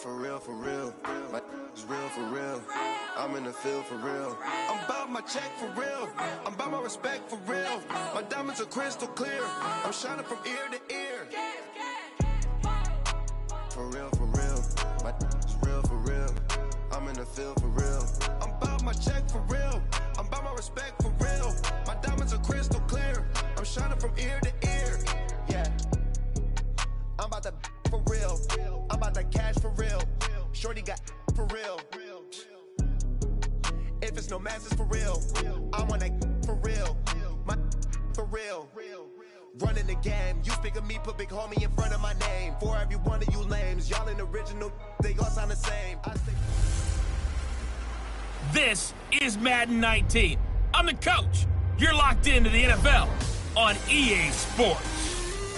For real, my is real for real. I'm in the field for real. I'm about my check for real. I'm about my respect for real. My diamonds are crystal clear. I'm shining from ear to ear. For real, my is real for real. I'm in the field for real. I'm about my check for real. I'm about my respect for real. My diamonds are crystal clear. I'm shining from ear to ear. Yeah. I'm about to for real. I'm about to cash for real. Shorty got for real. If it's no masses for real, I want that for real. My for real. Running the game. You speak of me, put big homie in front of my name. For every one of you lames, y'all in original, they all sound the same. This is Madden 19. I'm the coach. You're locked into the NFL on EA Sports.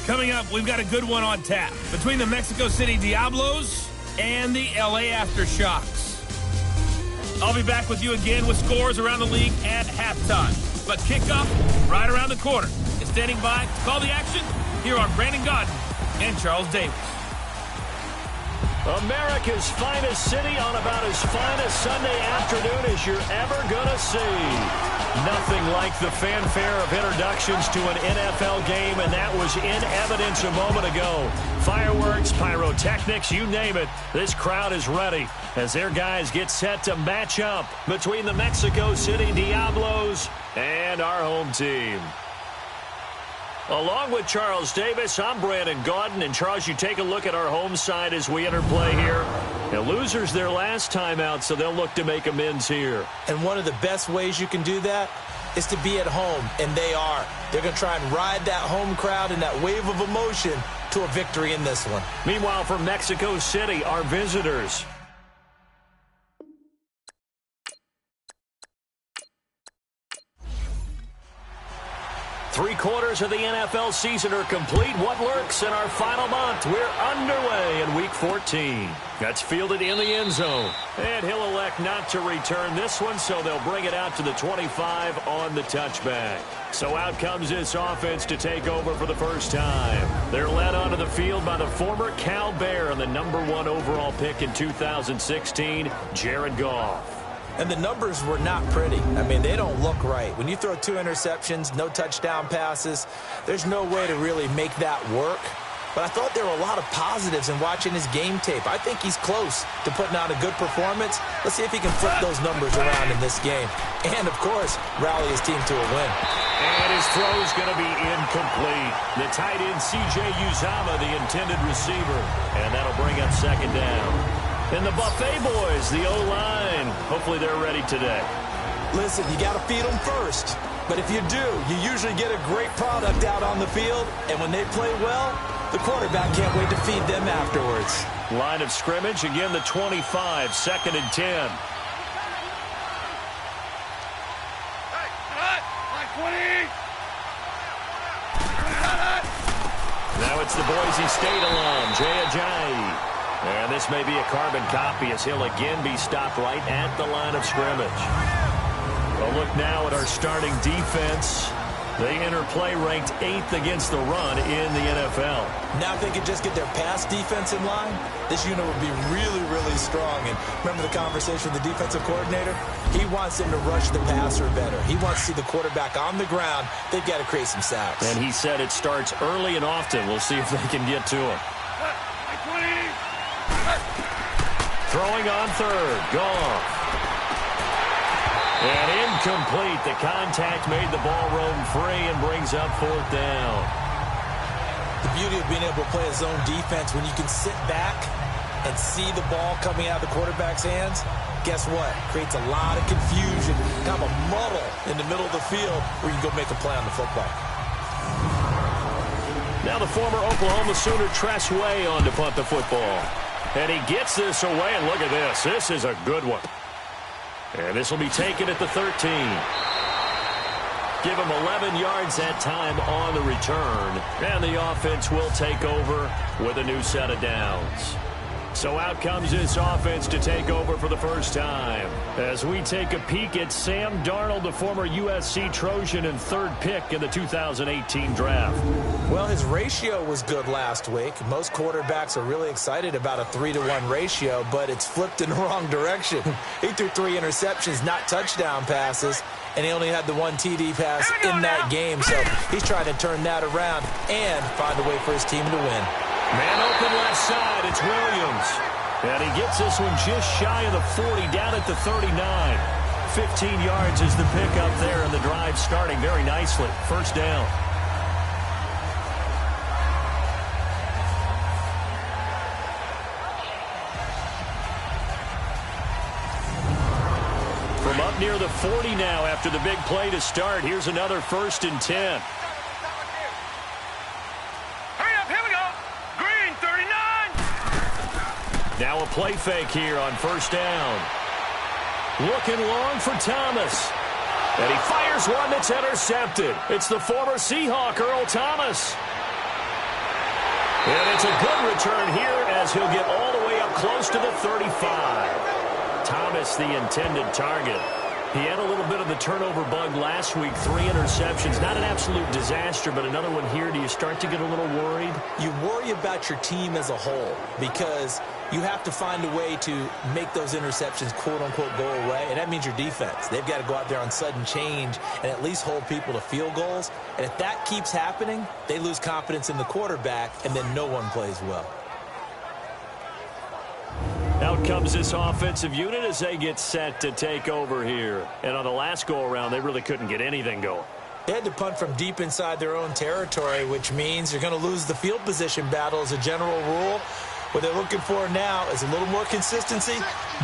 Coming up, we've got a good one on tap between the Mexico City Diablos and the LA Aftershocks. I'll be back with you again with scores around the league at halftime. But kickoff right around the corner. And standing by to call the action, here are Brandon Godden and Charles Davis. America's finest city on about as fine a Sunday afternoon as you're ever going to see. Nothing like the fanfare of introductions to an NFL game, and that was in evidence a moment ago. Fireworks, pyrotechnics, you name it. This crowd is ready as their guys get set to match up between the Mexico City Diablos and our home team. Along with Charles Davis, I'm Brandon Gaudin. And Charles, you take a look at our home side as we enter play here. The losers their last time out, so they'll look to make amends here. And one of the best ways you can do that is to be at home, and they are. They're going to try and ride that home crowd and that wave of emotion to a victory in this one. Meanwhile, from Mexico City, our visitors. Three-quarters of the NFL season are complete. What lurks in our final month? We're underway in Week 14. That's fielded in the end zone. And he'll elect not to return this one, so they'll bring it out to the 25 on the touchback. So out comes this offense to take over for the first time. They're led onto the field by the former Cal Bear and the #1 overall pick in 2016, Jared Goff. And the numbers were not pretty. I mean, they don't look right. When you throw 2 interceptions, no touchdown passes, there's no way to really make that work. But I thought there were a lot of positives in watching his game tape. I think he's close to putting out a good performance. Let's see if he can flip those numbers around in this game. And, of course, rally his team to a win. And his throw's going to be incomplete. The tight end, C.J. Uzomah, the intended receiver. And that'll bring up second down. And the Buffet boys, the O-line, hopefully they're ready today. Listen, you got to feed them first. But if you do, you usually get a great product out on the field. And when they play well, the quarterback can't wait to feed them afterwards. Line of scrimmage, again the 25, 2nd and 10. Now it's the Boise State alum, Jay Ajayi. And this may be a carbon copy as he'll again be stopped right at the line of scrimmage. A look now at our starting defense. They enter play ranked 8th against the run in the NFL. Now if they could just get their pass defense in line, this unit would be really, really strong. And remember the conversation with the defensive coordinator? He wants them to rush the passer better. He wants to see the quarterback on the ground. They've got to create some sacks. And he said it starts early and often. We'll see if they can get to him. Throwing on third, Goff. And incomplete. The contact made the ball roam free and brings up 4th down. The beauty of being able to play a zone defense, when you can sit back and see the ball coming out of the quarterback's hands, guess what? Creates a lot of confusion, kind of a muddle in the middle of the field where you can go make a play on the football. Now the former Oklahoma Sooner Tress Way on to punt the football. And he gets this away, and look at this. This is a good one. And this will be taken at the 13. Give him 11 yards that time on the return. And the offense will take over with a new set of downs. So out comes this offense to take over for the first time. As we take a peek at Sam Darnold, the former USC Trojan and third pick in the 2018 draft. Well, his ratio was good last week. Most quarterbacks are really excited about a 3-to-1 ratio, but it's flipped in the wrong direction. He threw 3 interceptions, not touchdown passes, and he only had the 1 TD pass in that game. So he's trying to turn that around and find a way for his team to win. Man open left side, it's Williams. And he gets this one just shy of the 40, down at the 39. 15 yards is the pickup there, and the drive starting very nicely. First down. From up near the 40 now after the big play to start, here's another 1st and 10. Now a play fake here on first down. Looking long for Thomas. And he fires one that's intercepted. It's the former Seahawk, Earl Thomas. And it's a good return here as he'll get all the way up close to the 35. Thomas, the intended target. He had a little bit of the turnover bug last week, 3 interceptions. Not an absolute disaster, but another one here. Do you start to get a little worried? You worry about your team as a whole because you have to find a way to make those interceptions, quote-unquote, go away, and that means your defense. They've got to go out there on sudden change and at least hold people to field goals. And if that keeps happening, they lose confidence in the quarterback, and then no one plays well. Out comes this offensive unit as they get set to take over here. And on the last go-around, they really couldn't get anything going. They had to punt from deep inside their own territory, which means you're going to lose the field position battle as a general rule. What they're looking for now is a little more consistency,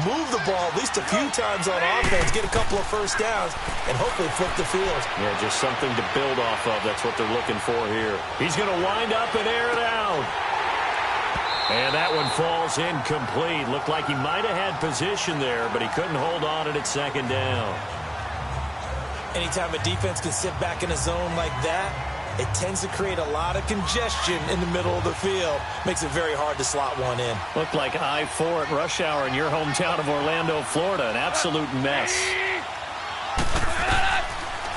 move the ball at least a few times on offense, get a couple of first downs, and hopefully flip the field. Yeah, just something to build off of. That's what they're looking for here. He's going to wind up and air it out. And that one falls incomplete. Looked like he might have had position there, but he couldn't hold on it at second down. Anytime a defense can sit back in a zone like that, it tends to create a lot of congestion in the middle of the field. Makes it very hard to slot one in. Looked like I-4 at rush hour in your hometown of Orlando, Florida. An absolute mess.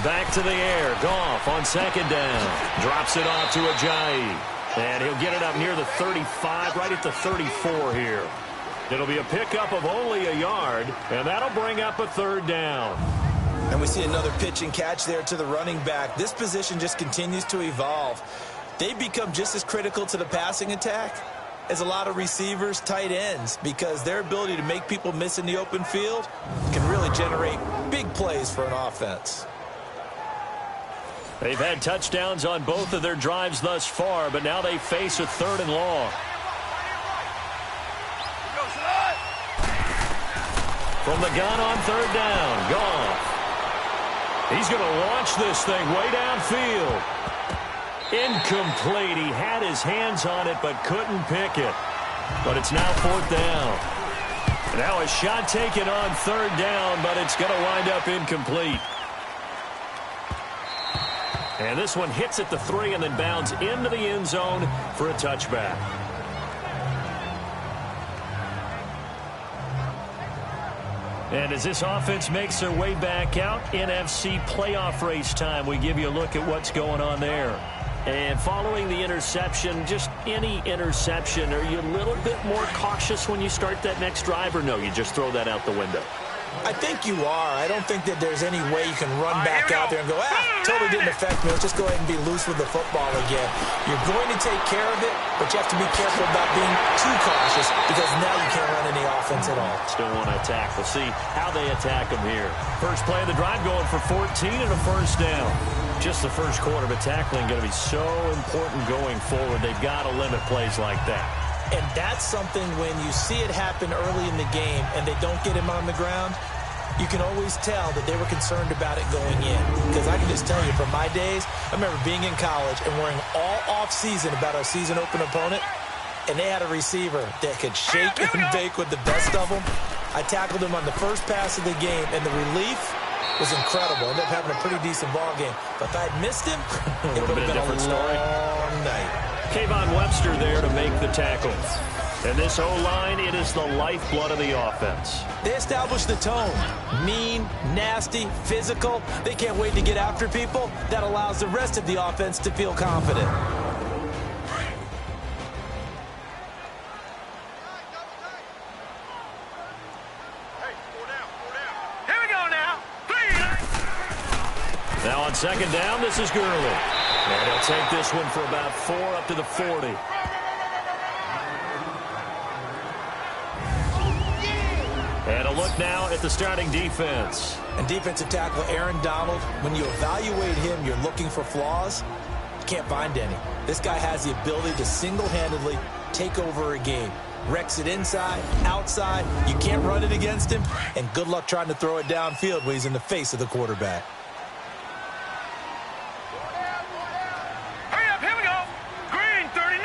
Back to the air. Goff on second down. Drops it off to Ajayi. And he'll get it up near the 35, right at the 34 here. It'll be a pickup of only a yard, and that'll bring up a third down. And we see another pitch and catch there to the running back. This position just continues to evolve. They become just as critical to the passing attack as a lot of receivers, tight ends, because their ability to make people miss in the open field can really generate big plays for an offense. They've had touchdowns on both of their drives thus far, but now they face a 3rd and long. From the gun on 3rd down, Goff. He's going to launch this thing way downfield. Incomplete. He had his hands on it, but couldn't pick it. But it's now 4th down. Now a shot taken on 3rd down, but it's going to wind up incomplete. And this one hits at the 3 and then bounds into the end zone for a touchback. And as this offense makes their way back out, NFC playoff race time, we give you a look at what's going on there. And following the interception, just any interception, are you a little bit more cautious when you start that next drive, or no, you just throw that out the window? I think you are. I don't think that there's any way you can run back out there and go, totally didn't affect me. Let's just go ahead and be loose with the football again. You're going to take care of it, but you have to be careful about being too cautious because now you can't run any offense at all. Still want to attack. We'll see how they attack them here. First play of the drive going for 14 and a first down. Just the first quarter, but tackling going to be so important going forward. They've got to limit plays like that. And that's something when you see it happen early in the game and they don't get him on the ground, you can always tell that they were concerned about it going in. Because I can just tell you, from my days, I remember being in college and worrying all off-season about our season-open opponent, and they had a receiver that could shake and bake with the best of them. I tackled him on the first pass of the game, and the relief was incredible. Ended up having a pretty decent ball game. But if I had missed him, it would have been a long night. Kayvon Webster there to make the tackle. And this O-line, it is the lifeblood of the offense. They established the tone. Mean, nasty, physical. They can't wait to get after people. That allows the rest of the offense to feel confident. Here we go now. Now on second down, this is Gurley. And he'll take this one for about 4 up to the 40. And a look now at the starting defense. And defensive tackle Aaron Donald, when you evaluate him, you're looking for flaws. You can't find any. This guy has the ability to single-handedly take over a game. Wrecks it inside, outside. You can't run it against him. And good luck trying to throw it downfield when he's in the face of the quarterback. Hurry up, here we go. Green 39.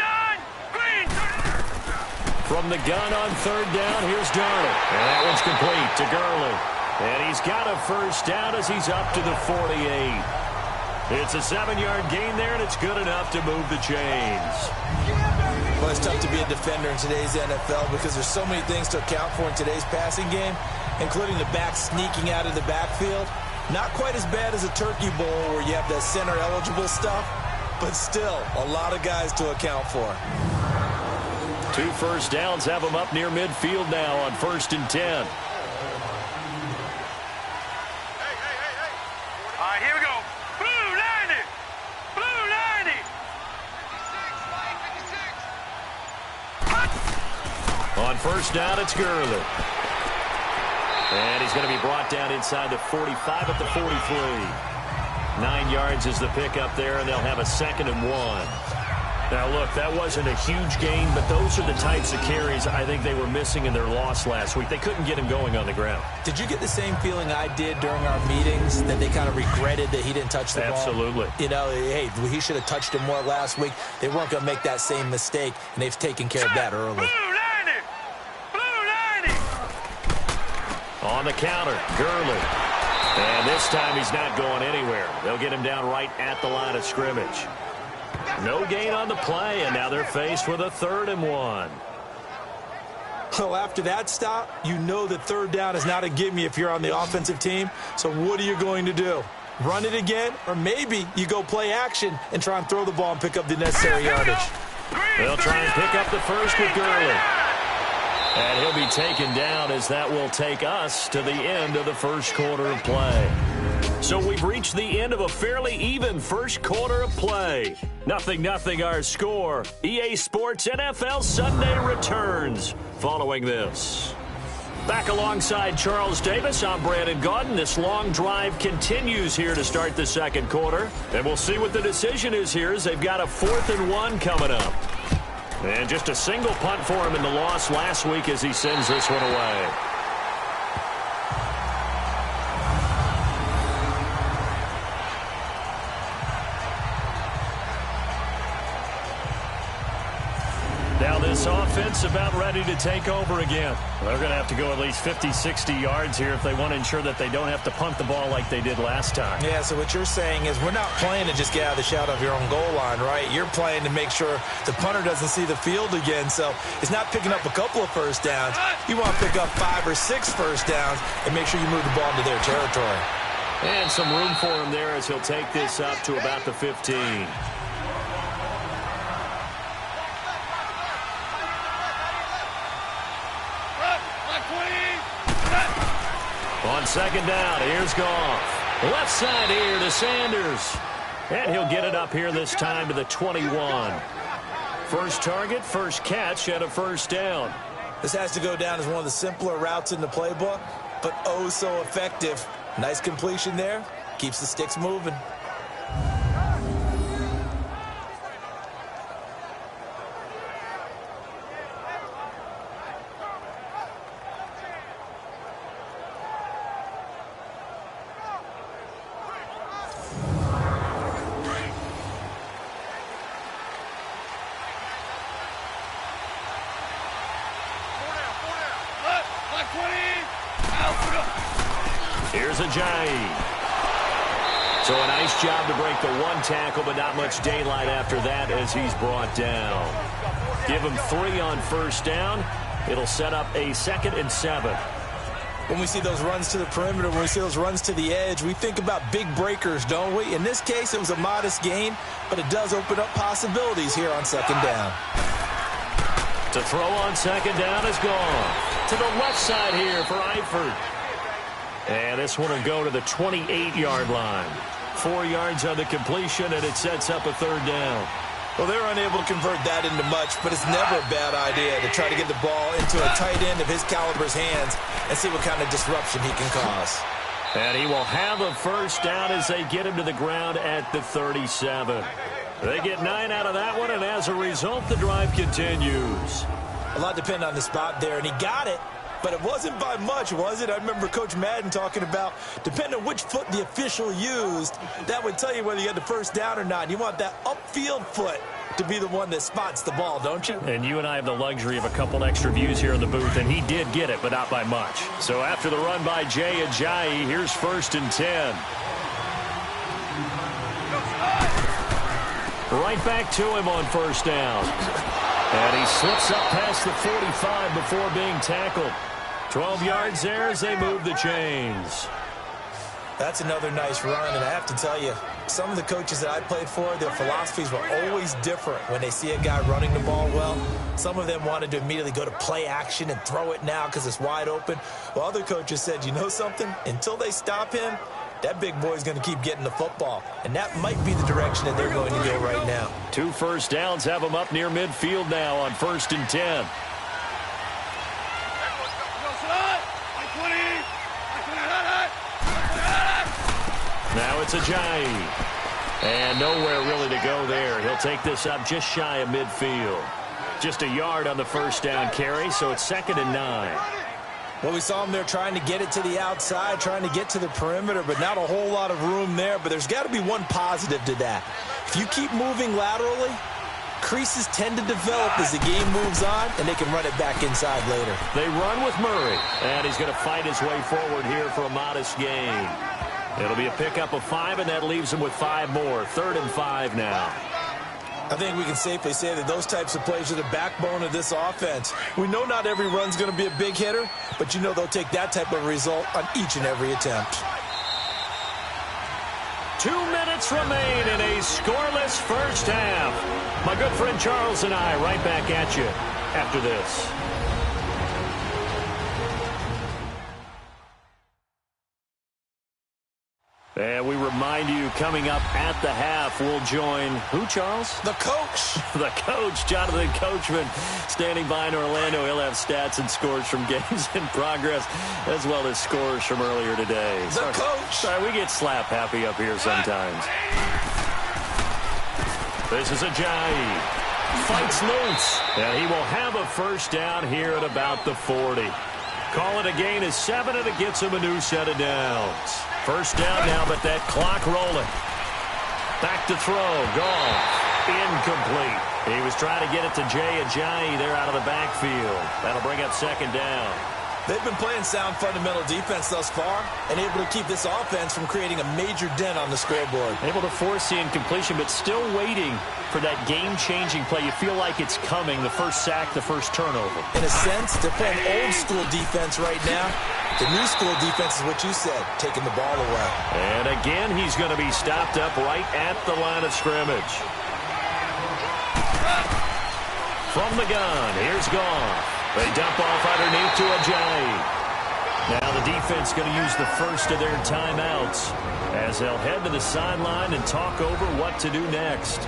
Green 39. From the gun on third down, here's Darnold. And that one's complete to Gurley. And he's got a first down as he's up to the 48. It's a 7-yard gain there, and it's good enough to move the chains. Well, it's tough to be a defender in today's NFL because there's so many things to account for in today's passing game, including the back sneaking out of the backfield. Not quite as bad as a turkey bowl where you have that center-eligible stuff, but still a lot of guys to account for. 2 first downs have them up near midfield now on 1st and 10. All right, here we go. Blue 90. Blue 90. On first down, it's Gurley. And he's going to be brought down inside the 45 at the 43. 9 yards is the pickup there, and they'll have a 2nd and 1. Now, look, that wasn't a huge gain, but those are the types of carries I think they were missing in their loss last week. They couldn't get him going on the ground. Did you get the same feeling I did during our meetings, that they kind of regretted that he didn't touch the ball? Absolutely. You know, hey, he should have touched him more last week. They weren't going to make that same mistake, and they've taken care of that early. Blue 90. Blue 90. On the counter, Gurley. And this time he's not going anywhere. They'll get him down right at the line of scrimmage. No gain on the play, and now they're faced with a 3rd and 1. Well, after that stop, you know that third down is not a gimme if you're on the offensive team. So what are you going to do? Run it again? Or maybe you go play action and try and throw the ball and pick up the necessary yardage. They'll try and pick up the first with Gurley. And he'll be taken down as that will take us to the end of the first quarter of play. So we've reached the end of a fairly even first quarter of play. 0-0 our score. EA Sports NFL Sunday returns following this. Back alongside Charles Davis, I'm Brandon Gaudin. This long drive continues here to start the second quarter. And we'll see what the decision is here as they've got a 4th and 1 coming up. And just a single punt for him in the loss last week as he sends this one away. Now this offense about ready to take over again. They're going to have to go at least 50, 60 yards here if they want to ensure that they don't have to punt the ball like they did last time. Yeah, so what you're saying is we're not playing to just get out of the shadow of your own goal line, right? You're playing to make sure the punter doesn't see the field again. So it's not picking up a couple of first downs. You want to pick up 5 or 6 first downs and make sure you move the ball into their territory. And some room for him there as he'll take this up to about the 15. On second down, here's Goff. Left side here to Sanders. And he'll get it up here this time to the 21. First target, first catch, and a first down. This has to go down as one of the simpler routes in the playbook, but oh so effective. Nice completion there. Keeps the sticks moving. Here's Ajayi. So a nice job to break the one tackle, but not much daylight after that as he's brought down. Give him 3 on first down. It'll set up a 2nd and 7. When we see those runs to the perimeter, when we see those runs to the edge, we think about big breakers, don't we? In this case, it was a modest gain, but it does open up possibilities here on 2nd down. To throw on 2nd down is gone. To the left side here for Eifert. And this one will go to the 28-yard line. 4 yards on the completion, and it sets up a 3rd down. Well, they're unable to convert that into much, but it's never a bad idea to try to get the ball into a tight end of his caliber's hands and see what kind of disruption he can cause. And he will have a 1st down as they get him to the ground at the 37. They get 9 out of that one, and as a result, the drive continues. A lot depends on the spot there, and he got it. But it wasn't by much, was it? I remember Coach Madden talking about, depending on which foot the official used, that would tell you whether you had the 1st down or not. You want that upfield foot to be the one that spots the ball, don't you? And you and I have the luxury of a couple extra views here in the booth, and he did get it, but not by much. So after the run by Jay Ajayi, here's 1st and 10. Right back to him on 1st down. And he slips up past the 45 before being tackled. 12 yards there as they move the chains. That's another nice run, and I have to tell you, some of the coaches that I played for, their philosophies were always different when they see a guy running the ball well. Some of them wanted to immediately go to play action and throw it now because it's wide open. While other coaches said, you know something? Until they stop him, that big boy's going to keep getting the football. And that might be the direction that they're going to go right now. 2 1st downs have them up near midfield now on 1st and 10. Now it's Ajayi. And nowhere really to go there. He'll take this up just shy of midfield. Just a yard on the 1st down carry, so it's 2nd and 9. Well, we saw him there trying to get it to the outside, trying to get to the perimeter, but not a whole lot of room there. But there's got to be one positive to that. If you keep moving laterally, creases tend to develop as the game moves on, and they can run it back inside later. They run with Murray, and he's going to fight his way forward here for a modest gain. It'll be a pickup of 5, and that leaves him with 5 more. 3rd and 5 now. I think we can safely say that those types of plays are the backbone of this offense. We know not every run's going to be a big hitter, but you know they'll take that type of result on each and every attempt. 2 minutes remain in a scoreless 1st half. My good friend Charles and I right back at you after this. And we remind you, coming up at the half, we'll join who, Charles? The coach. The coach, Jonathan Coachman, standing by in Orlando. He'll have stats and scores from games in progress, as well as scores from earlier today. The coach. Sorry, we get slap happy up here sometimes. This is Ajayi. Fights loose. And he will have a 1st down here at about the 40. Call it a gain of 7, and it gets him a new set of downs. 1st down now, but that clock rolling. Back to throw. Gone. Incomplete. He was trying to get it to Jay Ajayi there out of the backfield. That'll bring up 2nd down. They've been playing sound fundamental defense thus far and able to keep this offense from creating a major dent on the scoreboard. Able to force the incompletion, but still waiting for that game-changing play. You feel like it's coming, the 1st sack, the 1st turnover. In a sense, they're playing old-school defense right now. The new-school defense is what you said, taking the ball away. And again, he's going to be stopped up right at the line of scrimmage. From the gun, here's Goff. They dump off underneath to Ajayi. Now the defense going to use the 1st of their timeouts as they'll head to the sideline and talk over what to do next.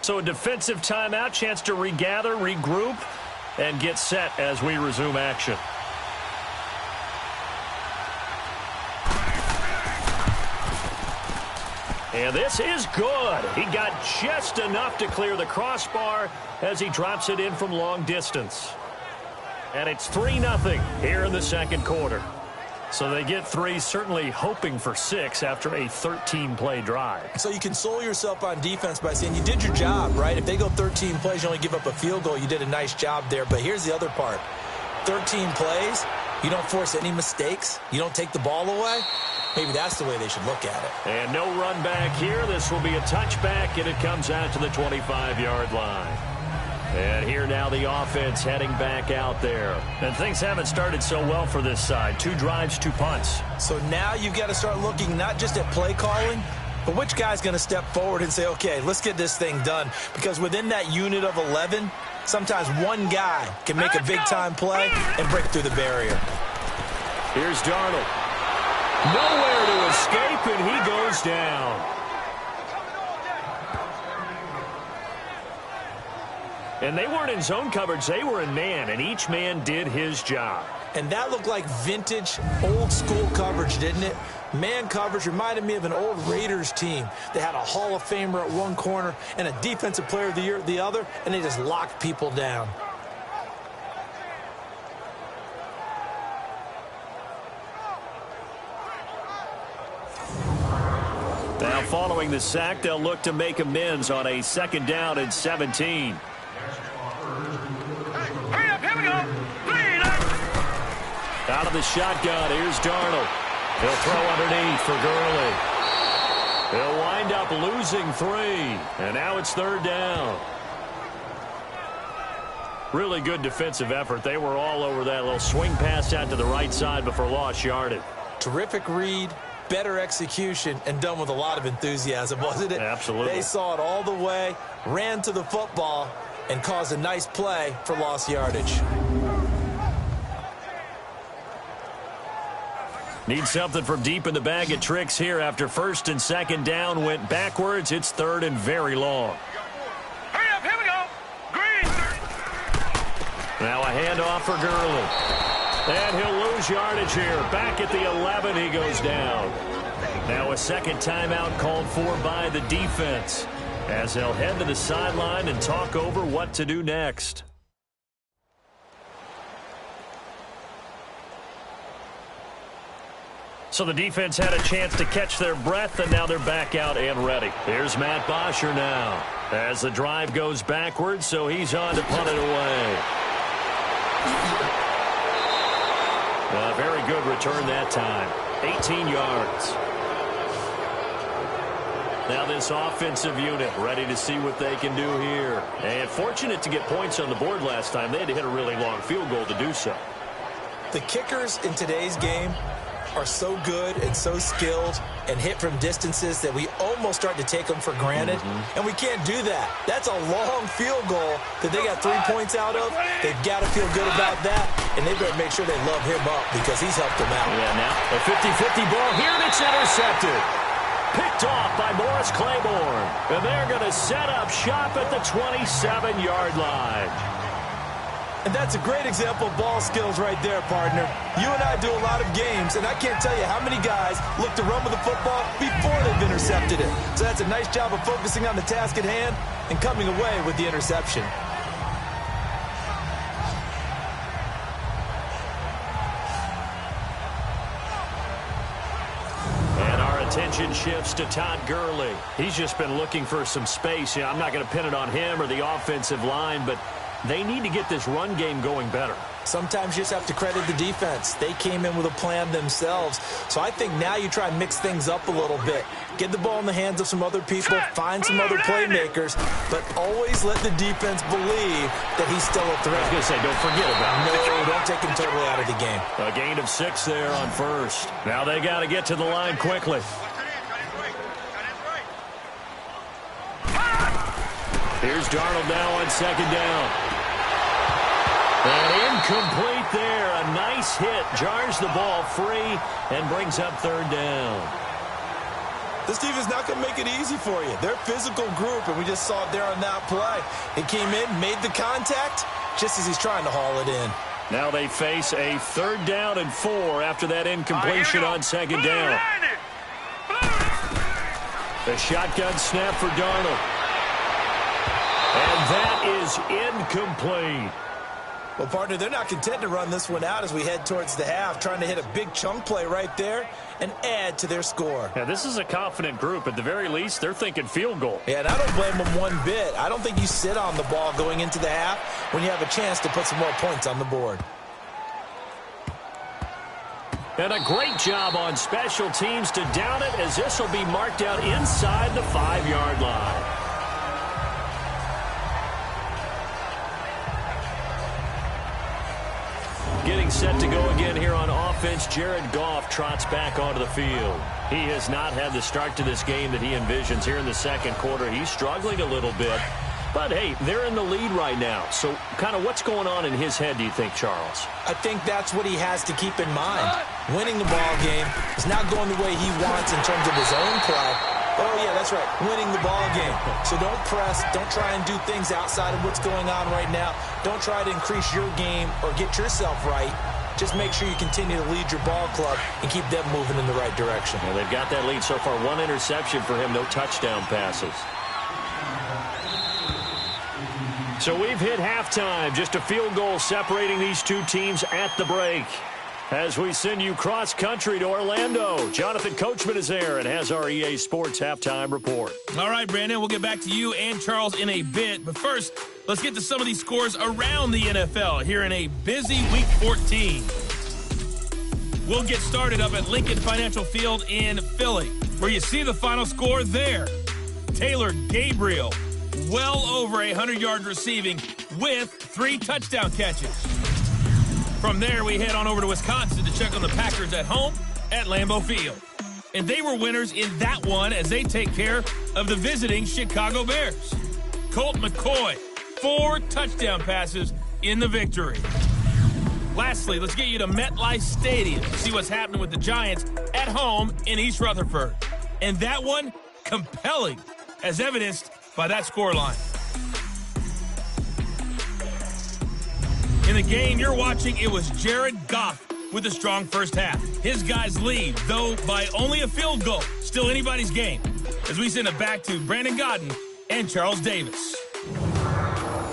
So a defensive timeout, chance to regather, regroup, and get set as we resume action. And this is good. He got just enough to clear the crossbar as he drops it in from long distance. And it's 3-0 here in the 2nd quarter. So they get 3, certainly hoping for 6 after a 13-play drive. So you console yourself on defense by saying you did your job, right? If they go 13 plays, you only give up a field goal, you did a nice job there. But here's the other part. 13 plays, you don't force any mistakes, you don't take the ball away. Maybe that's the way they should look at it. And no run back here. This will be a touchback, and it comes out to the 25-yard line. And here now the offense heading back out there. And things haven't started so well for this side. 2 drives, 2 punts. So now you've got to start looking not just at play calling, but which guy's going to step forward and say, okay, let's get this thing done. Because within that unit of 11, sometimes one guy can make a big-time play and break through the barrier. Here's Darnold. Nowhere to escape, and he goes down. And they weren't in zone coverage. They were in man, and each man did his job. And that looked like vintage, old-school coverage, didn't it? Man coverage reminded me of an old Raiders team. They had a Hall of Famer at one corner and a Defensive Player of the Year at the other, and they just locked people down. Now, following the sack, they'll look to make amends on a 2nd down and 17. Hurry up, here we go. Out of the shotgun, here's Darnold. He'll throw underneath for Gurley. He'll wind up losing 3, and now it's 3rd down. Really good defensive effort. They were all over that little swing pass out to the right side before lost yardage. Terrific read, better execution, and done with a lot of enthusiasm, wasn't it? Absolutely. They saw it all the way, ran to the football, and caused a nice play for lost yardage. Need something from deep in the bag of tricks here after 1st and 2nd down went backwards. It's 3rd and very long. Hurry up, here we go. Green. Now a handoff for Gurley. And he'll lose yardage here. Back at the 11, he goes down. Now a 2nd timeout called for by the defense, as they'll head to the sideline and talk over what to do next. So the defense had a chance to catch their breath, and now they're back out and ready. Here's Matt Bosher now, as the drive goes backwards, so he's on to punt it away. A very good return that time. 18 yards. Now this offensive unit ready to see what they can do here. And fortunate to get points on the board last time. They had to hit a really long field goal to do so. The kickers in today's game are so good and so skilled and hit from distances that we almost start to take them for granted. And we can't do that. That's a long field goal that they got 3 points out of. They've got to feel good about that, and they better make sure they love him up because he's helped them out. Yeah, now a 50-50 ball here, and it's intercepted. Picked off by Morris Claiborne. And they're going to set up shop at the 27-yard line. And that's a great example of ball skills right there, partner. You and I do a lot of games, and I can't tell you how many guys look to run with the football before they've intercepted it. So that's a nice job of focusing on the task at hand and coming away with the interception. And our attention shifts to Todd Gurley. He's just been looking for some space. I'm not going to pin it on him or the offensive line, but they need to get this run game going better. Sometimes you just have to credit the defense. They came in with a plan themselves. So I think now you try and mix things up a little bit. Get the ball in the hands of some other people, find some other playmakers, but always let the defense believe that he's still a threat. I was going to say, don't forget about him. No, don't take him totally out of the game. A gain of 6 there on 1st. Now they got to get to the line quickly. Here's Darnold now on 2nd down. And incomplete there. A nice hit. Jars the ball free and brings up 3rd down. This defense is not going to make it easy for you. They're a physical group, and we just saw it there on that play. He came in, made the contact, just as he's trying to haul it in. Now they face a 3rd down and 4 after that incompletion on 2nd down. The shotgun snap for Darnold. And that is incomplete. Well, partner, they're not content to run this one out as we head towards the half, trying to hit a big chunk play right there and add to their score. Yeah, this is a confident group. At the very least, they're thinking field goal. Yeah, and I don't blame them one bit. I don't think you sit on the ball going into the half when you have a chance to put some more points on the board. And a great job on special teams to down it, as this will be marked out inside the 5-yard line. Getting set to go again here on offense, Jared Goff trots back onto the field. He has not had the start to this game that he envisions here in the second quarter. He's struggling a little bit. But, hey, they're in the lead right now. So kind of what's going on in his head, do you think, Charles? I think that's what he has to keep in mind. Winning the ball game is not going the way he wants in terms of his own play. Oh, yeah, that's right, winning the ball game. So don't press. Don't try and do things outside of what's going on right now. Don't try to increase your game or get yourself right. Just make sure you continue to lead your ball club and keep them moving in the right direction. Well, they've got that lead so far. 1 interception for him, no touchdown passes. So we've hit halftime. Just a field goal separating these two teams at the break. As we send you cross-country to Orlando, Jonathan Coachman is there and has our EA Sports Halftime Report. All right, Brandon, we'll get back to you and Charles in a bit. But first, let's get to some of these scores around the NFL here in a busy Week 14. We'll get started up at Lincoln Financial Field in Philly, where you see the final score there. Taylor Gabriel, well over 100 yards receiving with 3 touchdown catches. From there, we head on over to Wisconsin to check on the Packers at home at Lambeau Field. And they were winners in that one as they take care of the visiting Chicago Bears. Colt McCoy, 4 touchdown passes in the victory. Lastly, let's get you to MetLife Stadium to see what's happening with the Giants at home in East Rutherford. And that one, compelling, as evidenced by that scoreline. In the game you're watching, it was Jared Goff with a strong first half. His guys lead, though by only a field goal. Still anybody's game. As we send it back to Brandon Godden and Charles Davis.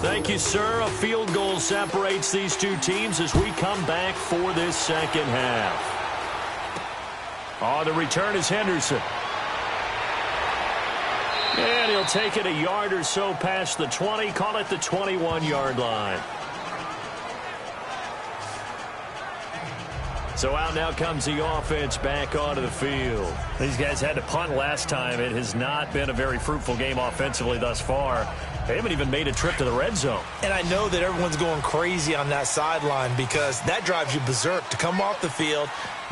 Thank you, sir. A field goal separates these two teams as we come back for this second half. Oh, the return is Henderson. And he'll take it a yard or so past the 20, call it the 21-yard line. So out now comes the offense back onto the field. These guys had to punt last time. It has not been a very fruitful game offensively thus far. They haven't even made a trip to the red zone. And I know that everyone's going crazy on that sideline because that drives you berserk to come off the field,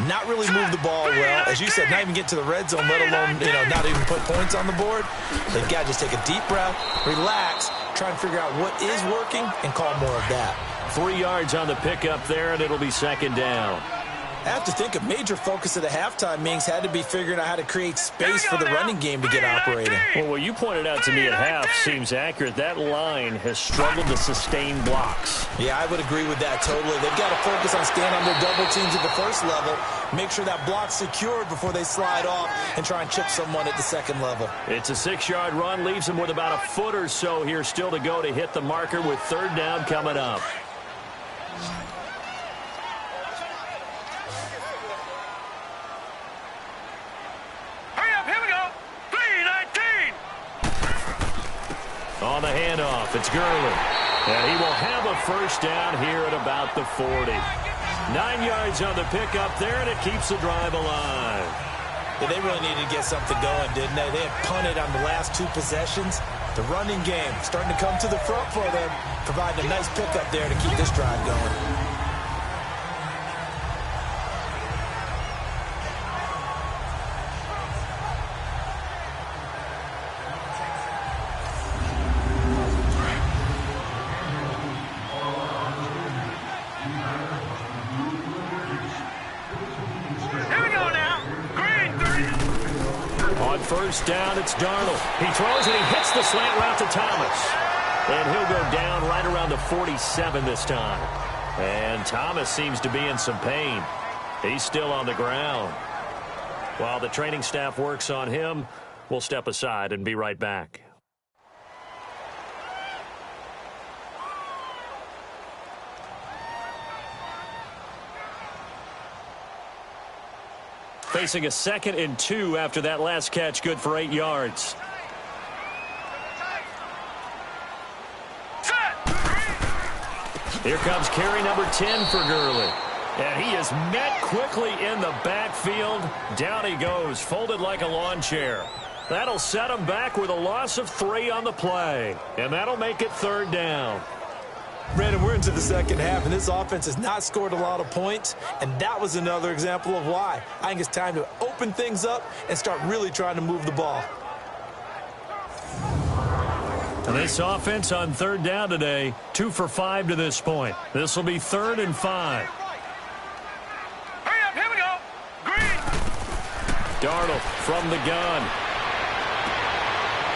not really move the ball well. As you said, not even get to the red zone, let alone, not even put points on the board. They've got to just take a deep breath, relax, try and figure out what is working, and call more of that. 3 yards on the pickup there, and it'll be second down. I have to think a major focus of the halftime meetings had to be figuring out how to create space for the running game to get operating. Well, what you pointed out to me at half seems accurate. That line has struggled to sustain blocks. Yeah, I would agree with that totally. They've got to focus on staying under double teams at the first level, make sure that block's secured before they slide off and try and chip someone at the second level. It's a 6-yard run, leaves them with about a foot or so here still to go to hit the marker with third down coming up. On the handoff, it's Gurley. And he will have a first down here at about the 40. 9 yards on the pickup there, and it keeps the drive alive. Yeah, they really needed to get something going, didn't they? They had punted on the last 2 possessions. The running game starting to come to the front for them, providing a nice pickup there to keep this drive going. First down, it's Darnold. He throws and he hits the slant route to Thomas. And he'll go down right around the 47 this time. And Thomas seems to be in some pain. He's still on the ground. While the training staff works on him, we'll step aside and be right back. Facing a 2nd and 2 after that last catch, good for 8 yards. Here comes carry number 10 for Gurley. And he is met quickly in the backfield. Down he goes, folded like a lawn chair. That'll set him back with a loss of 3 on the play. And that'll make it 3rd down. Brandon, we're into the second half, and this offense has not scored a lot of points, and that was another example of why. I think it's time to open things up and start really trying to move the ball. And this offense on 3rd down today, 2 for 5 to this point. This will be 3rd and 5. Hurry up, here we go. Green. Darnold from the gun.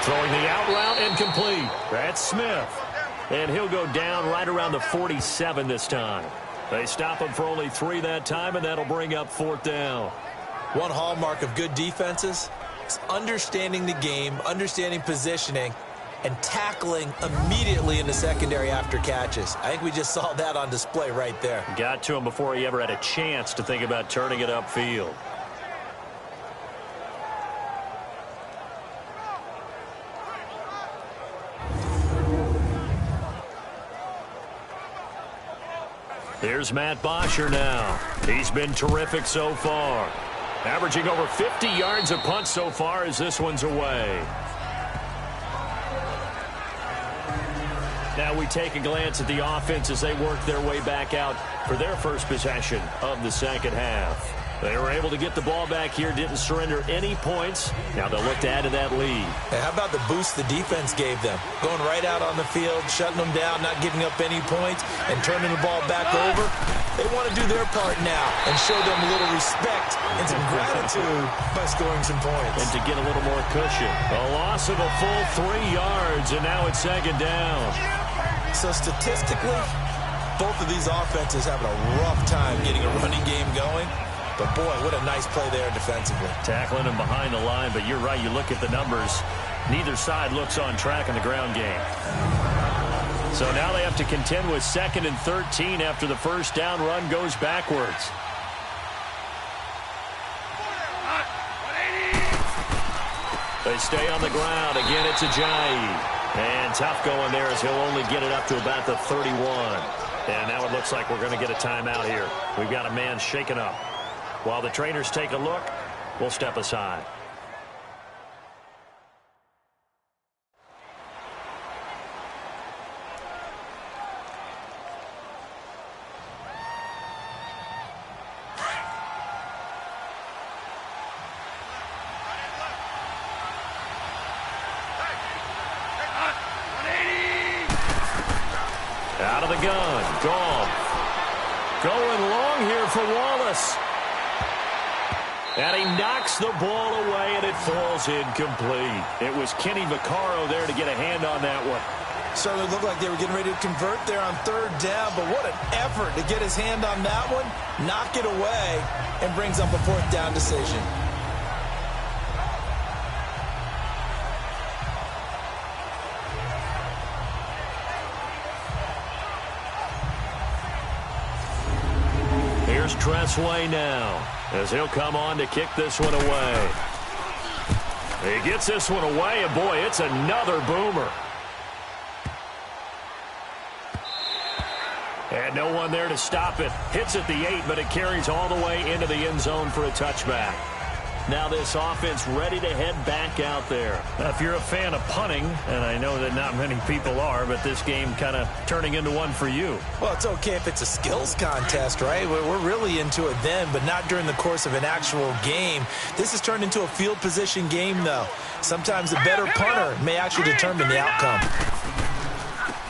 Throwing the out route incomplete. That's Smith. And he'll go down right around the 47 this time. They stop him for only 3 that time, and that'll bring up 4th down. One hallmark of good defenses is understanding the game, understanding positioning, and tackling immediately in the secondary after catches. I think we just saw that on display right there. Got to him before he ever had a chance to think about turning it upfield. Here's Matt Bosher now. He's been terrific so far. Averaging over 50 yards a punt so far as this one's away. Now we take a glance at the offense as they work their way back out for their first possession of the second half. They were able to get the ball back here, didn't surrender any points. Now they'll look to add to that lead. Hey, how about the boost the defense gave them? Going right out on the field, shutting them down, not giving up any points, and turning the ball back over. They want to do their part now and show them a little respect and some gratitude by scoring some points. And to get a little more cushion. A loss of a full 3 yards, and now it's 2nd down. So statistically, both of these offenses having a rough time getting a running game going. But, boy, what a nice play there defensively. Tackling him behind the line, but you're right. You look at the numbers. Neither side looks on track in the ground game. So now they have to contend with 2nd and 13 after the first down run goes backwards. They stay on the ground. Again, it's Ajayi. And tough going there as he'll only get it up to about the 31. And now it looks like we're going to get a timeout here. We've got a man shaken up. While the trainers take a look, we'll step aside. Out of the gun, Goff. Going long here for Wallace. And he knocks the ball away, and it falls incomplete. It was Kenny Vaccaro there to get a hand on that one. Certainly looked like they were getting ready to convert there on 3rd down, but what an effort to get his hand on that one, knock it away, and brings up a 4th down decision. Here's Tressway now, as he'll come on to kick this one away. He gets this one away, and boy, it's another boomer. And no one there to stop it. Hits at the 8, but it carries all the way into the end zone for a touchback. Now this offense ready to head back out there. Now, if you're a fan of punting, and I know that not many people are, but this game kind of turning into one for you. Well, it's okay if it's a skills contest, right? We're really into it then, but not during the course of an actual game. This has turned into a field position game, though. Sometimes the better punter may actually determine the outcome.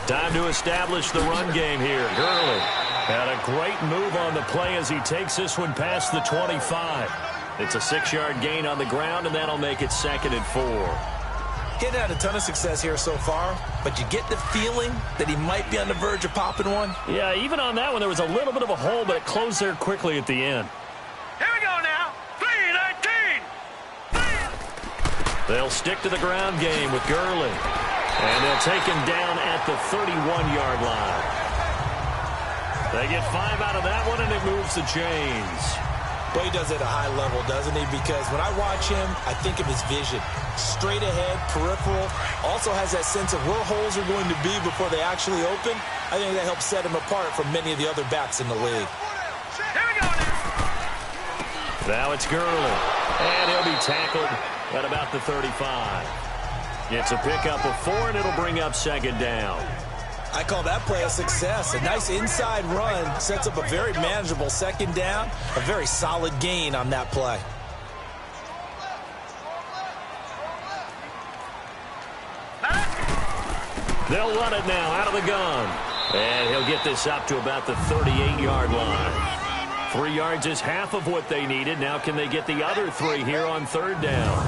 Time to establish the run game here. Gurley had a great move on the play as he takes this one past the 25. It's a 6-yard gain on the ground, and that'll make it 2nd and 4. He hadn't had a ton of success here so far, but you get the feeling that he might be on the verge of popping one. Yeah, even on that one, there was a little bit of a hole, but it closed there quickly at the end. Here we go now. 3-19. They'll stick to the ground game with Gurley. And they'll take him down at the 31-yard line. They get 5 out of that one, and it moves the chains. Well, he does it at a high level, doesn't he? Because when I watch him, I think of his vision. Straight ahead, peripheral. Also has that sense of where holes are going to be before they actually open. I think that helps set him apart from many of the other backs in the league. Here we go now. Now it's Gurley. And he'll be tackled at about the 35. It's a pickup of 4, and it'll bring up second down. I call that play a success. A nice inside run sets up a very manageable second down. A very solid gain on that play. They'll run it now out of the gun. And he'll get this up to about the 38-yard line. 3 yards is half of what they needed. Now can they get the other 3 here on third down?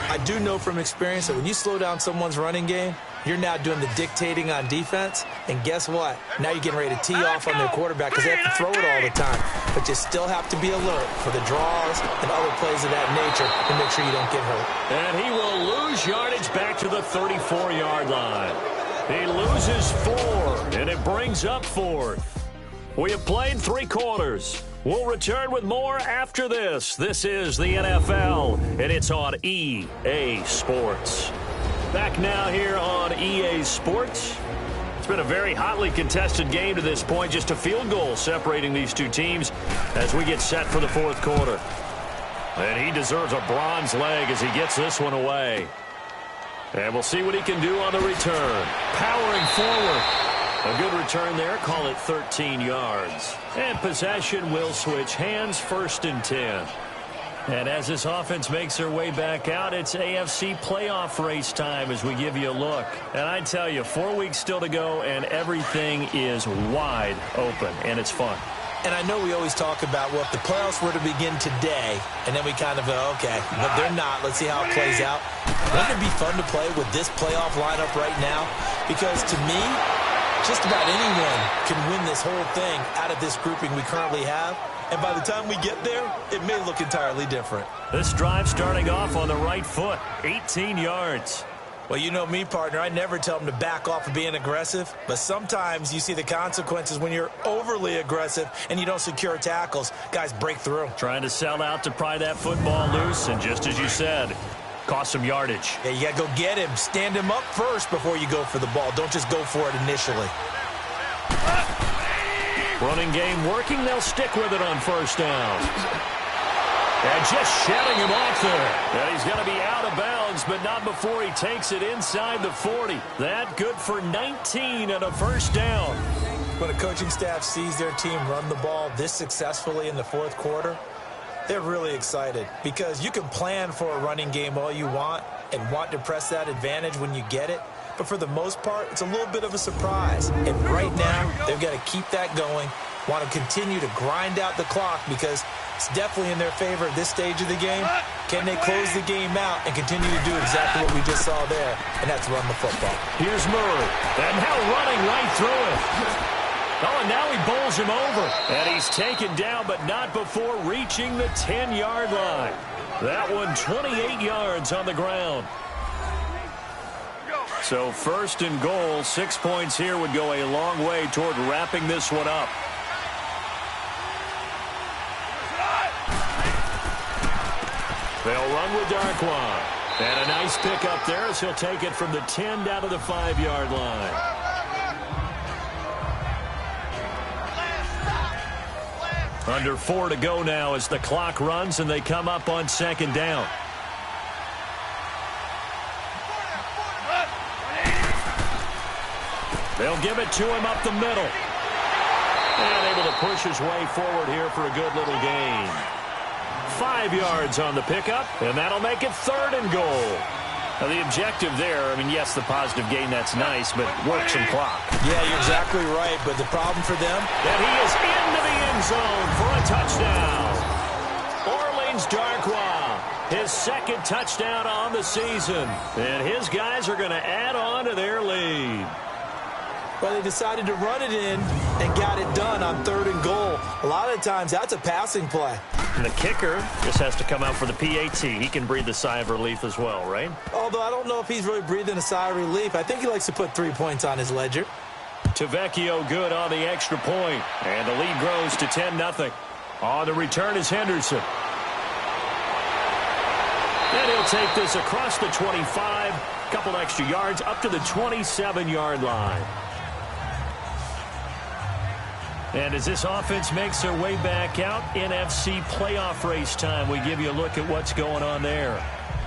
I do know from experience that when you slow down someone's running game, you're now doing the dictating on defense. And guess what? Now you're getting ready to tee off on their quarterback because they have to throw it all the time. But you still have to be alert for the draws and other plays of that nature to make sure you don't get hurt. And he will lose yardage back to the 34-yard line. He loses 4, and it brings up 4th. We have played 3 quarters. We'll return with more after this. This is the NFL, and it's on EA Sports. Back now here on EA Sports. It's been a very hotly contested game to this point. Just a field goal separating these two teams as we get set for the 4th quarter. And he deserves a bronze leg as he gets this one away. And we'll see what he can do on the return. Powering forward. A good return there. Call it 13 yards. And possession will switch hands, 1st and 10. And as this offense makes their way back out, it's AFC playoff race time as we give you a look. And I tell you, 4 weeks still to go, and everything is wide open, and it's fun. And I know we always talk about, well, if the playoffs were to begin today, and then we kind of go, okay, but they're not. Let's see how it plays out. Wouldn't it be fun to play with this playoff lineup right now? Because to me, just about anyone can win this whole thing out of this grouping we currently have. And by the time we get there, it may look entirely different. This drive starting off on the right foot, 18 yards. Well, you know me, partner. I never tell them to back off of being aggressive. But sometimes you see the consequences when you're overly aggressive and you don't secure tackles. Guys break through. Trying to sell out to pry that football loose. And just as you said, cost some yardage. Yeah, you got to go get him. Stand him up first before you go for the ball. Don't just go for it initially. Running game working. They'll stick with it on 1st down. And just shedding him off there. And he's going to be out of bounds, but not before he takes it inside the 40. That good for 19 and a 1st down. When a coaching staff sees their team run the ball this successfully in the 4th quarter, they're really excited because you can plan for a running game all you want and want to press that advantage when you get it. But for the most part, it's a little bit of a surprise. And right now, they've got to keep that going, want to continue to grind out the clock because it's definitely in their favor at this stage of the game. Can they close the game out and continue to do exactly what we just saw there, and that's run the football. Here's Murray, and now running right through it. Oh, and now he bowls him over. And he's taken down, but not before reaching the 10-yard line. That one 28 yards on the ground. So 1st and goal, 6 points here would go a long way toward wrapping this one up. They'll run with Darkwan. And a nice pickup there as he'll take it from the 10 down to the 5-yard line. Under 4 to go now as the clock runs and they come up on 2nd down. They'll give it to him up the middle. And able to push his way forward here for a good little gain. 5 yards on the pickup, and that'll make it 3rd and goal. Now, the objective there, I mean, yes, the positive gain, that's nice, but work some clock. Yeah, you're exactly right, but the problem for them? That he is into the end zone for a touchdown. Orleans Darkwa, his 2nd touchdown on the season, and his guys are going to add on to their lead. Well, they decided to run it in and got it done on 3rd and goal. A lot of times, that's a passing play. And the kicker just has to come out for the PAT. He can breathe a sigh of relief as well, right? Although I don't know if he's really breathing a sigh of relief. I think he likes to put 3 points on his ledger. Tavecchio good on the extra point. And the lead grows to 10-0. On the return is Henderson. And he'll take this across the 25, couple extra yards up to the 27-yard line. And as this offense makes their way back out, NFC playoff race time, we give you a look at what's going on there.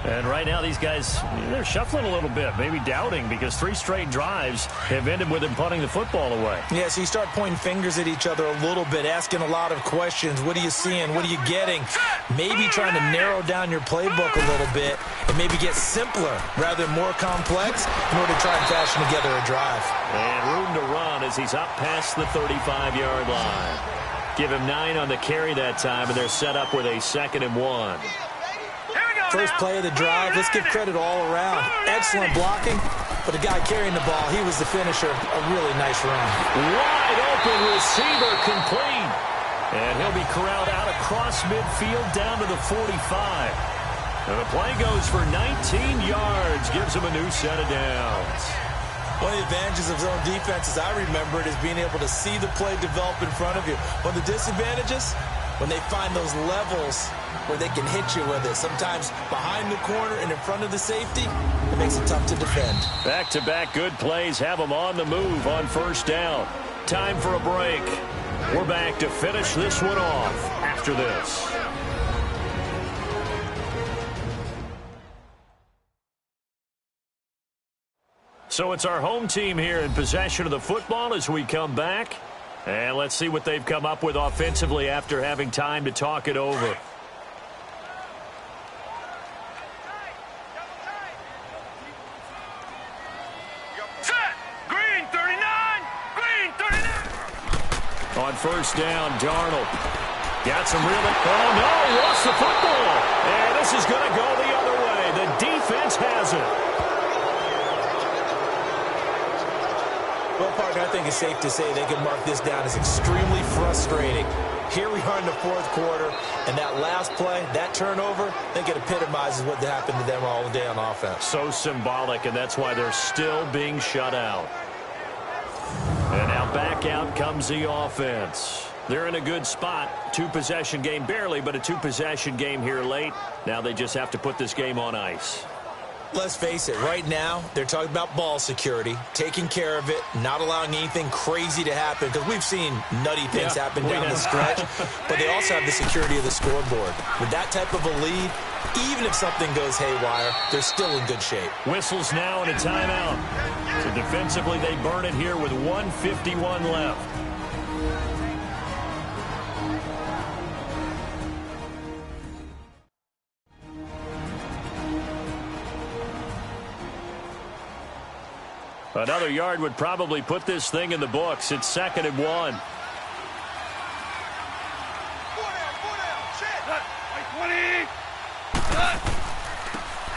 And right now, these guys, they're shuffling a little bit, maybe doubting, because 3 straight drives have ended with them punting the football away. Yeah, so you start pointing fingers at each other a little bit, asking a lot of questions. What are you seeing? What are you getting? Maybe trying to narrow down your playbook a little bit and maybe get simpler rather than more complex in order to try and fashion together a drive. And room to run as he's up past the 35-yard line. Give him 9 on the carry that time, and they're set up with a 2nd and 1. First play of the drive, let's give credit all around. Excellent blocking, but the guy carrying the ball, he was the finisher. A really nice run. Wide open receiver complete. And he'll be corralled out across midfield down to the 45. And the play goes for 19 yards, gives him a new set of downs. One of the advantages of zone defenses, I remember it, is being able to see the play develop in front of you. One of the disadvantages, when they find those levels where they can hit you with it, sometimes behind the corner and in front of the safety, it makes it tough to defend. Back-to-back good plays have them on the move on first down. Time for a break. We're back to finish this one off after this. So it's our home team here in possession of the football as we come back. And let's see what they've come up with offensively after having time to talk it over. On first down, Darnold. Got some really... Oh, no, lost the football. And this is going to go the other way. The defense has it. Well, partner, I think it's safe to say they can mark this down as extremely frustrating. Here we are in the 4th quarter, and that last play, that turnover, I think it epitomizes what happened to them all day on offense. So symbolic, and that's why they're still being shut out. And now back out comes the offense. They're in a good spot. 2-possession game, barely, but a 2-possession game here late. Now they just have to put this game on ice. Let's face it, right now, they're talking about ball security, taking care of it, not allowing anything crazy to happen, because we've seen nutty things happen down the stretch, but they also have the security of the scoreboard. With that type of a lead, even if something goes haywire, they're still in good shape. Whistles now and a timeout. So defensively, they burn it here with 1:51 left. Another yard would probably put this thing in the books. It's 2nd and 1.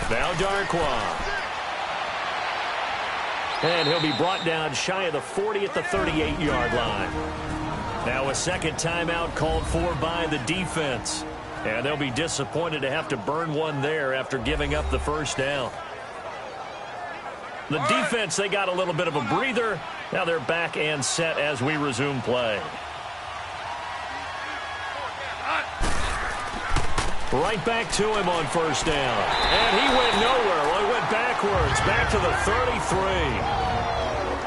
Now Darquan. And he'll be brought down shy of the 40 at the 38-yard line. Now a second timeout called for by the defense. And they'll be disappointed to have to burn one there after giving up the first down. The defense, they got a little bit of a breather. Now they're back and set as we resume play. Right back to him on first down. And he went nowhere. Well, he went backwards, back to the 33.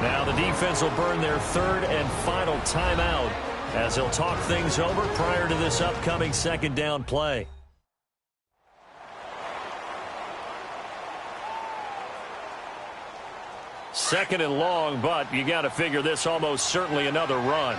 Now the defense will burn their 3rd and final timeout as they'll talk things over prior to this upcoming 2nd down play. Second and long, but you got to figure this almost certainly another run.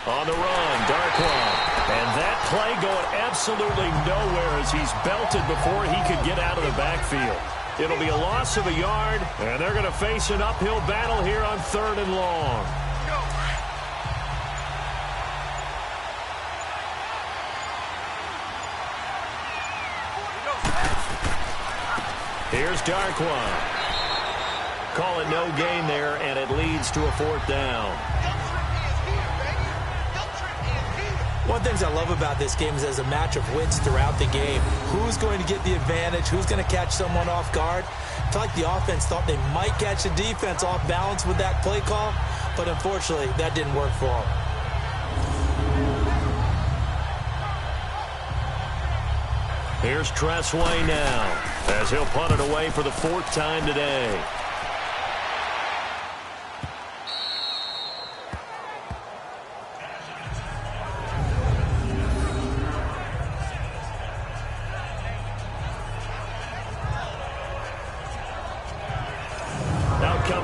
On the run, Darquan. And that play going absolutely nowhere as he's belted before he could get out of the backfield. It'll be a loss of a yard, and they're going to face an uphill battle here on 3rd and long. Here's Darquan. Call it no gain there, and it leads to a 4th down. One of the things I love about this game is there's a match of wits throughout the game. Who's going to get the advantage? Who's going to catch someone off guard? I feel like the offense thought they might catch the defense off balance with that play call, but unfortunately, that didn't work for them. Here's Tressway now, as he'll punt it away for the 4th time today.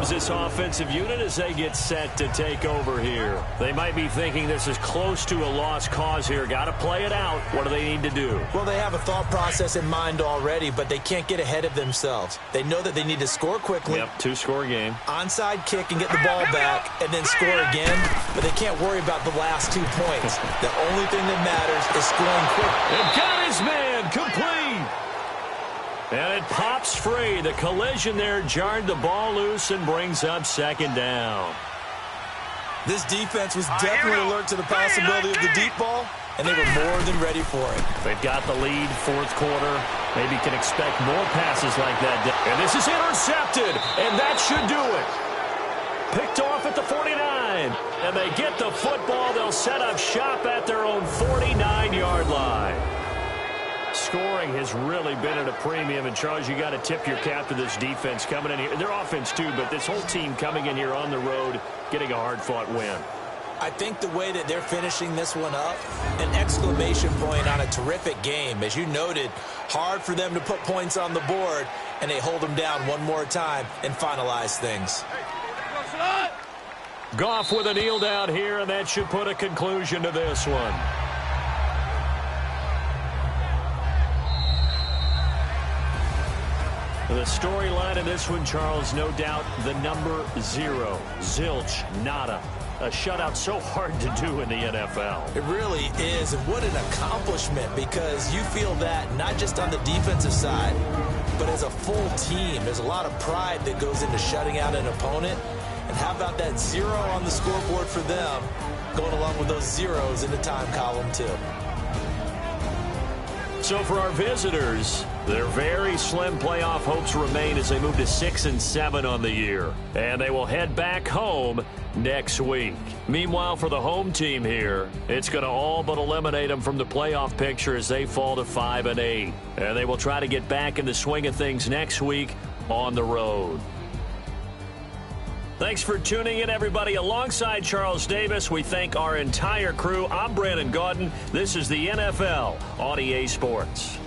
This offensive unit as they get set to take over here. They might be thinking this is close to a lost cause here. Got to play it out. What do they need to do? Well, they have a thought process in mind already, but they can't get ahead of themselves. They know that they need to score quickly. Yep, 2-score game. Onside kick and get the ball back and then score again, but they can't worry about the last 2 points. The only thing that matters is scoring quick. And got his man complete. And it pops free. The collision there jarred the ball loose and brings up 2nd down. This defense was definitely alert to the possibility of the deep ball, and they were more than ready for it. They've got the lead, 4th quarter. Maybe can expect more passes like that. And this is intercepted, and that should do it. Picked off at the 49, and they get the football. They'll set up shop at their own 49-yard line. Scoring has really been at a premium, and Charles, you got to tip your cap to this defense coming in here. Their offense too, but this whole team coming in here on the road, getting a hard-fought win. I think the way that they're finishing this one up, an exclamation point on a terrific game. As you noted, hard for them to put points on the board, and they hold them down one more time and finalize things. Goff with a kneel down here, and that should put a conclusion to this one. The storyline in this one, Charles, no doubt the number 0. Zilch, nada. A shutout so hard to do in the NFL. It really is, and what an accomplishment, because you feel that not just on the defensive side, but as a full team. There's a lot of pride that goes into shutting out an opponent. And how about that 0 on the scoreboard for them, going along with those zeros in the time column too. So for our visitors, their very slim playoff hopes remain as they move to 6-7 on the year. And they will head back home next week. Meanwhile, for the home team here, it's going to all but eliminate them from the playoff picture as they fall to 5-8. And they will try to get back in the swing of things next week on the road. Thanks for tuning in, everybody. Alongside Charles Davis, we thank our entire crew. I'm Brandon Gaudin. This is the NFL on EA Sports.